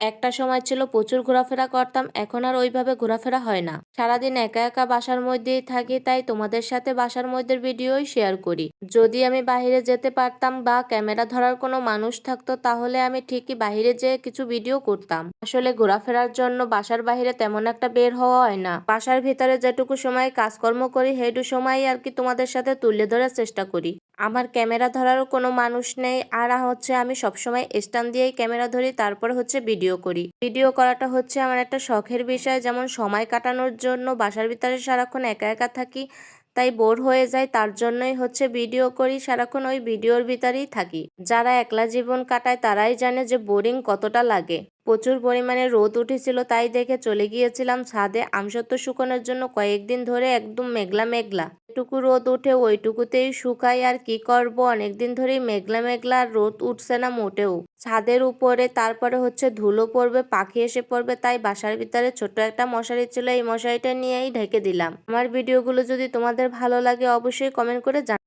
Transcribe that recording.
একটা সময় ছিল প্রচুর ঘোরাফেরা করতাম, এখন আর ওইভাবে ঘোরাফেরা হয় না। সারাদিন একা একা বাসার মধ্যেই থাকি, তাই তোমাদের সাথে বাসার মধ্যে ভিডিওই শেয়ার করি। যদি আমি বাইরে যেতে পারতাম বা ক্যামেরা ধরার কোনো মানুষ থাকতো তাহলে আমি ঠিকই বাইরে যেয়ে কিছু ভিডিও করতাম। আসলে ঘোরাফেরার জন্য বাসার বাইরে তেমন একটা বের হওয়া হয় না। বাসার ভিতরে যেটুকু সময় কাজকর্ম করি সেইটুকু সময় আর কি তোমাদের সাথে তুলে ধরার চেষ্টা করি। আমার ক্যামেরা ধরারও কোনো মানুষ নেই, আর আমি সবসময় স্ট্যান্ড দিয়েই ক্যামেরা ধরি, তারপর ভিডিও করি। ভিডিও করাটা আমার একটা শখের বিষয়, যেমন সময় কাটানোর জন্য বাসার ভিতরে সারাক্ষণ একা একা থাকি, তাই বোর হয়ে যায়, তার জন্যই ভিডিও করি, সারাক্ষণ ওই ভিডিওর ভিতরেই থাকি। যারা একলা জীবন কাটায় তারাই জানে যে বোরিং কতটা লাগে। প্রচুর পরিমাণে রোদ উঠেছিল, তাই দেখে চলে গিয়েছিলাম ছাদে আমসত্ত্ব শুকানোর জন্য। কয়েকদিন ধরে একদম মেঘলা মেঘলা, এটুকু রোদ উঠে ওইটুকুতেই শুকাই, আর কি করব, অনেকদিন ধরেই মেঘলা মেঘলা, আর রোদ উঠছে না মোটেও। ছাদের উপরে তারপরে ধুলো পড়বে, পাখি এসে পড়বে, তাই বাসার ভিতরে ছোট একটা মশারি ছিল, এই মশারিটা নিয়েই ঢেকে দিলাম। আমার ভিডিওগুলো যদি তোমাদের ভালো লাগে অবশ্যই কমেন্ট করে জানাও।